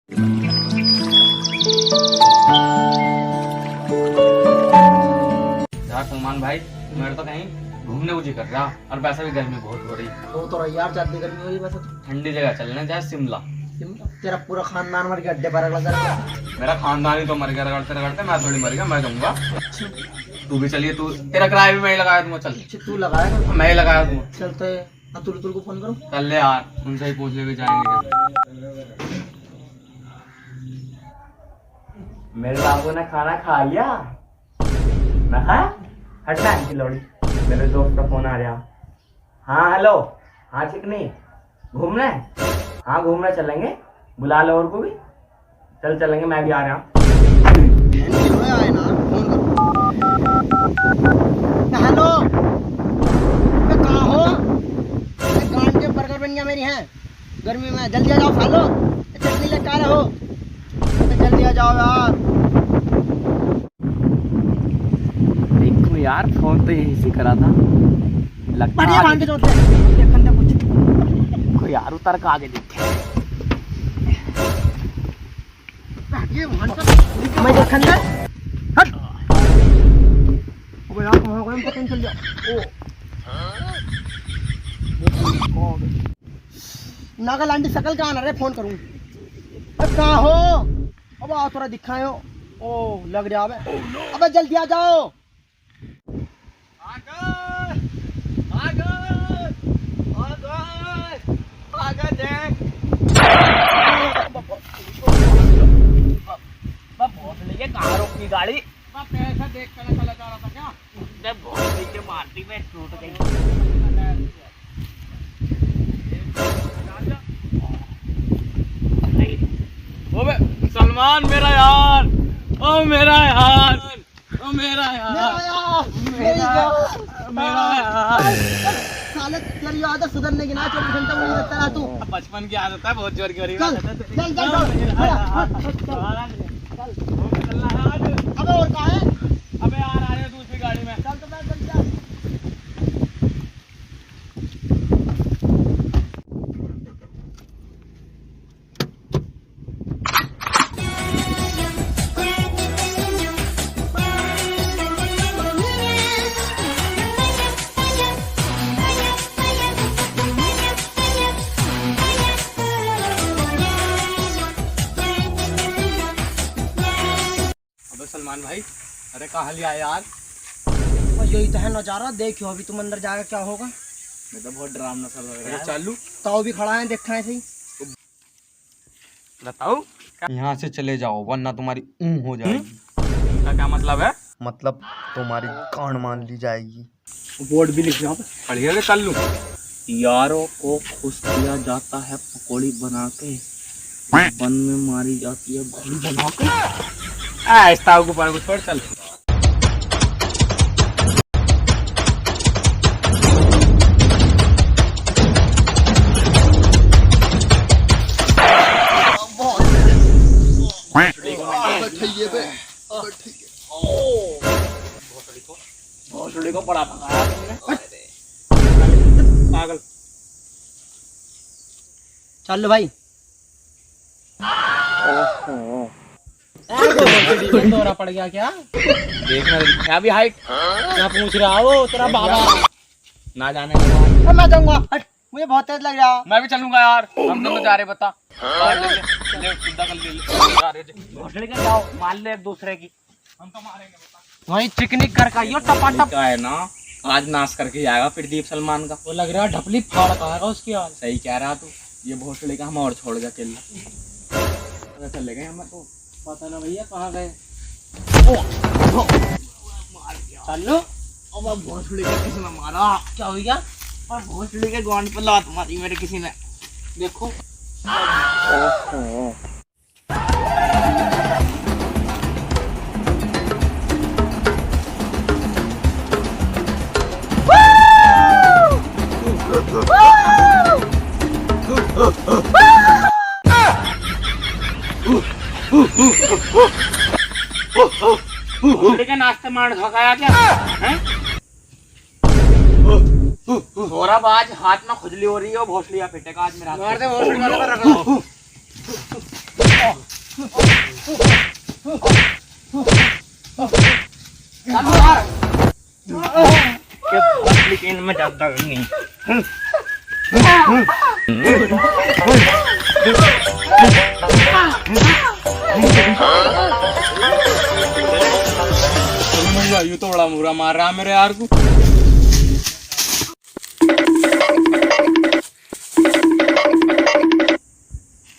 यार सलमान भाई, मेरे तो कहीं घूमने को जी कर रहा, और वैसे भी गर्मी बहुत हो रही। तो यार ज्यादा गर्मी हो रही वैसे तो। ठंडी जगह चलने जाए, शिमला। तेरा पूरा खानदान मर गया अड्डे पर लगा। मेरा खानदान ही तो मर गया रगड़ते रगड़ते, मैं थोड़ी मर गया, मैं दूंगा। तू भी चलिए, तू तेरा किराया भी मैं ही लगाया दूंगा। चल तू लगाया मैं ही लगाया दूंगा। चलते तुल को फोन करो। चल ले यार, उनसे ही पूछ लेके जाएंगे। मेरे बाबू ने खाना खा लिया ना? खाया? हटना है लोड़ी, मेरे दोस्त का फोन आ रहा। हाँ हेलो, हाँ चिकनी, घूमना है? हाँ घूमने चलेंगे, बुला लो और को भी। चल चलेंगे, मैं भी आ रहा हूँ। हेलो, कहाँ हो? गांड के बर्गर बन गया मेरी है गर्मी में। जल्दी आ जाओ, खा लो। चटनी लेकर आ रहे हो, जल्दी आ जाओ यार। देखो यार, फोन तो यहीं से करा था, लगता बढ़िया भांड के जोते देखन दे कुछ। देखो यार, उतर के आगे देखे। ये भांड का मैं देखन दे। हट। ओए यार, कहां गए? पता नहीं चल जाओ। ओ नागालैंड शकल कहाँ ना रे? फोन करूँ। कहाँ हो? अब आओ, थोड़ा दिखाए हो। ओ लग रहा है। अबे जल्दी आ जाओ। कहाँ रोकी गाड़ी? पैसा देख कर चला जा रहा था क्या? जब बहुत नीचे मारती में टूट गई। सलमान मेरा यार, ओ मेरा यार, ओ मेरा यार, मेरा यार। साले तेरी आदत सुधरने की ना, 24 घंटे वही रहता है तू। बचपन की आदत है, बहुत जोर की हो रही चल चल चल। अबे और कहाँ है? अबे यार आ रहे हो दूसरी गाड़ी में। चल तो बैठ, जल्दी चल। सलमान भाई, अरे कहाँ लिया यार? और यही तो है नजारा, देखियो अभी तुम अंदर जाकर क्या होगा। मैं तो बहुत डरावना सा लग रहा है। चालू ताऊ भी खड़ा है, देखा है सही। बताओ, यहाँ से चले जाओ वरना तुम्हारी हो जाएगी। इसका क्या मतलब है? मतलब तुम्हारी गांड मान ली जाएगी। बोर्ड भी लिख जाओ, पढ़िए। चालू, यारों को खुश किया जाता है पकौड़ी बना के, वन में मारी जाती है घोड़ी बना के। ऐसा ऊपर कुछ छोड़, चल। भोसड़ी को बड़ा पकाया तुमने, पागल। चल भाई। दौरा पड़ गया क्या? देखना क्या भी हाइट क्या पूछ रहा हो तेरा बाबा? ना जाने के बाद मैं जाऊंगा, हट, मुझे बहुत तेज लग रहा। मैं भी चलूंगा यार। हम दोनों जा रहे, बता। ले सीधा कर ले। घोसले के जाओ, मार ले एक दूसरे की। हम तो मारेंगे, बता। वही पिकनिक कर खाइयो टपाटप। का है ना, आज नाश करके जाएगा प्रदीप सलमान का। वो लग रहा है ढपली फाड़ खाएगा उसकी हाल। सही कह रहा तू। ये भोसड़ी का हम और छोड़ गया केला। चले गए हम तो। पता ना भैया कहाँ गए। चलो, अब भोसड़ी के किसी ने मारा। क्या हो गया? और भोसड़ी के गांड पे लात मारी मेरे किसी ने, देखो। भोसड़ी के नाश्ते मार खाया क्या है? थोड़ा बाज हाथ में खुजली हो रही है, भोसड़िया पिटेगा आज मेरा। मार दे भोसड़ी वाले पर रख लो। लेकिन मैं जाता नहीं। यूं तो बड़ा मुरा मार रहा है मेरे यार को।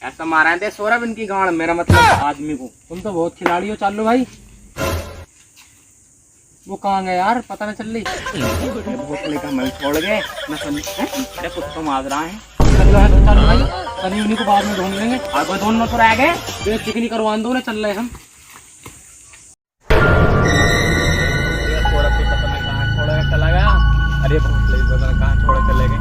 ऐसा मारा है सौरभ इनकी गांड, मेरा मतलब आदमी को। तुम तो बहुत खिलाड़ी हो, चालू भाई। वो कहाँ गए यार, पता नहीं चल रही। भोसले का मैं छोड़ गए, मैं अरे कुछ तो मार रहा है। चल रहे हैं तो चल भाई, कभी उन्हीं को बाद में ढूंढ लेंगे। आगे दोनों तो रह गए, बेचिकनी करवा दो ना, चल रहे हम। चला गया, अरे भोसले कहाँ छोड़ चले गए।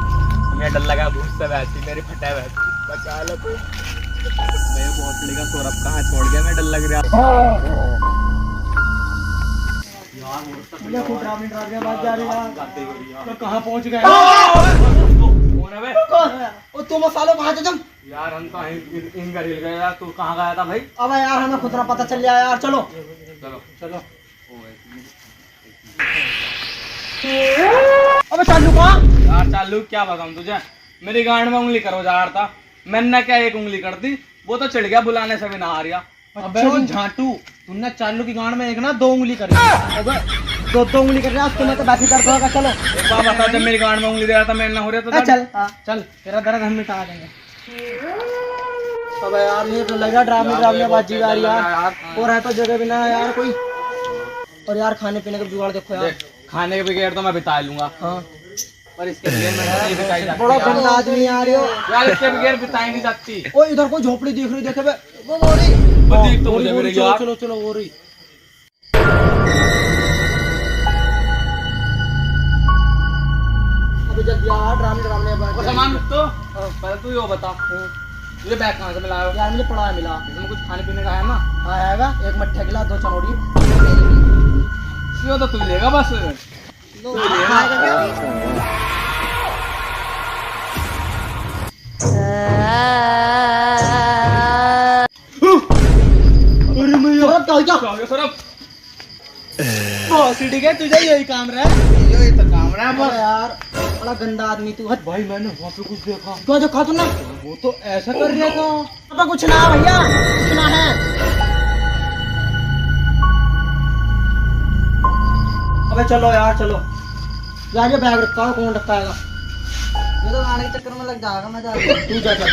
मैं डर लगा भूत से वैसी मेरी फटा वैसी बचा लो कोई। मैं भोसले का सौरभ कहाँ छोड़ गया, मैं डर लग रहा। कहाँ पहुँच गए? तुम सालो कहाँ थे तुम? यार हम तो इनका हिल गए यार। तू कहाँ गया था भाई? अब यार हमें खुद ना पता चल गया यार। चलो चलो चलो। अबे चालू कहाँ? यार चालू क्या बताऊं तुझे, मेरी गांड में उंगली करो जा रहा था। मैंने क्या एक उंगली कर दी, वो तो चिढ़ गया, बुलाने से भी ना आ रहा। अबे झाटू, तुमने चालू की गांड में एक ना 2 उंगली करी। अबे 2 उंगली कर रहा है, तुम्हें तो बाकी दर्द होगा। चलो एक बार बता, जब मेरी गांड में उंगली दे रहा था मैं ना हो रहा था। चल चल, तेरा दर्द हम मिटा देंगे। अबे यार ये तो लगा ड्रामे बाजी यार। और है तो जगह भी ना यार कोई। और यार खाने पीने का जुगाड़ देखो यार। खाने के बगैर तो मैं बिता लूंगा, हाँ, पर इसके बगैर मैं नहीं बिताई जाती। बड़ा गंदा आदमी आ रही हो यार, इसके बगैर बिताई नहीं जाती। ओ इधर कोई झोपड़ी दिख रही, देखे बे वो हो रही। वो देख तो मुझे मेरे यार। चलो चलो हो रही। अबे जल्दी यार, ड्रामे वो सामान तो पहले तू ये बता, मुझे बैग कहाँ से मिला है? यार मुझे पड़ा है मिला। इसमें कुछ खाने पीने का है ना? हाँ हैगा, एक मट्ठा गिला, 2 चनोड़ी। तो तू लेगा बस। ठीक है, तुझे यही काम रहा है। ये तो काम रहा है बस। यार बड़ा गंदा आदमी तू। हट भाई मैंने वहाँ पे कुछ देखा। क्या देखा तूने? वो तो ऐसा कर रहा था। अबे कुछ ना भैया, कुछ ना है। अबे चलो यार चलो यार, ये बैग रखा है, कौन रखाएगा? ये तो गाने के चक्कर में लग जाएगा। मैं जा रहा हूँ, तू जा चल।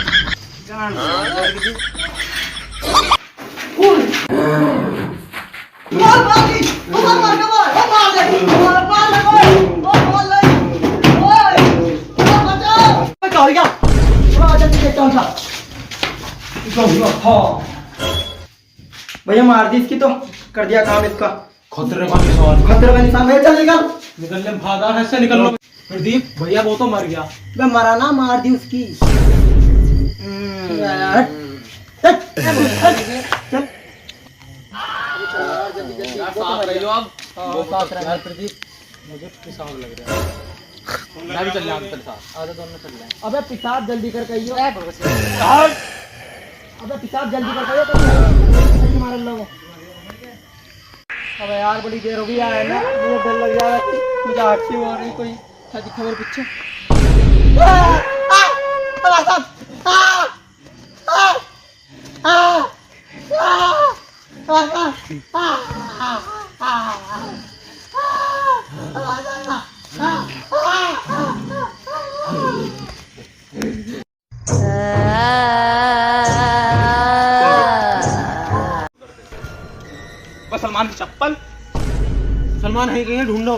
भैया मार दी इसकी, तो कर दिया काम इसका। खतरे का निशान, खतरे का निशान। भैया चल निकल, निकलने भागा है, ऐसे निकल लो। प्रदीप भैया वो तो मर गया। मैं मरा ना, मार दी उसकी। यार चल चल यार साथ रहियो अब। वो साथ रह। यार प्रदीप मुझे पेशाब लग रहा है, मैं भी चल रहा हूँ तेरे साथ। आधा दोनों चल रहे हैं। अबे पेशाब जल्दी कर कहियो। यार अबे पेशाब जल्दी कर कहियो तो मार लोगों। अबे यार बड़ी देर हो गई है ना, मुझे डर लग रहा है। मुझे आखिर हो रही कोई शादी खबर पीछे। सलमान की चप्पल, सलमान है कहीं, ढूंढो।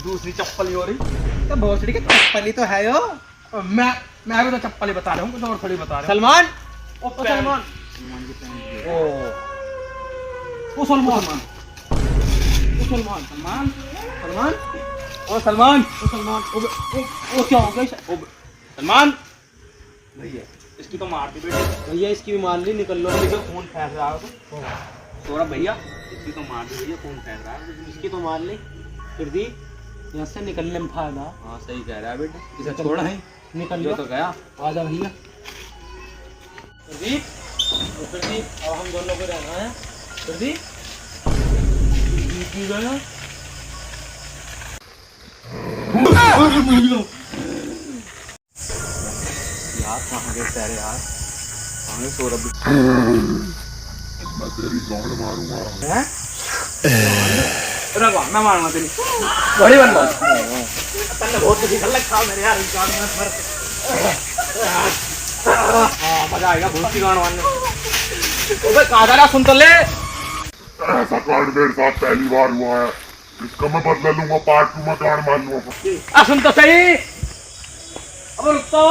दूसरी चप्पल ही हो रही। तो भोसड़ी की चप्पल ही तो है यो। मैं भी तो चप्पल ही बता रहा हूँ, तो और थोड़ी बता रहा हूँ। सलमान, ओ सलमान, ओ सलमान, ओ सलमान, सलमान, सलमान, ओ सलमान, ओ सलमान, ओ क्या हो गया? ओ सलमान भैया, इसकी तो मार दी बेटे। भैया इसकी भी मार ली, निकल लो। देखो खून फैल रहा है। सौरभ भैया इसकी तो मार दी भैया, खून फैल रहा है। इसकी तो मार ली, फिर दी यहाँ से निकलने में फायदा। हाँ सही कह रहा है बेटे, इसे छोड़ा है, निकल जो लो। तो गया। आजा भैया। प्रदीप जी अब हम दोनों को रहना है जी गया यार कहाँ गए सारे यार कहाँ गए सौरभ मैं तेरी गांड मारूंगा। हैं रखवा मैं मारूंगा तेरी बड़ी बन बात तन्ने बहुत कुछ निकल लगा मेरे यार इस गान में मर मजा आएगा बहुत सी गान मारने ओबे कहाँ जा रहा सुन तो ले ऐसा कांड मेरे साथ पहली बार हुआ है, इसका मैं बदला लूंगा, पार्ट 2 में गांड मार लूंगा। सुन तो सही अब रुक तो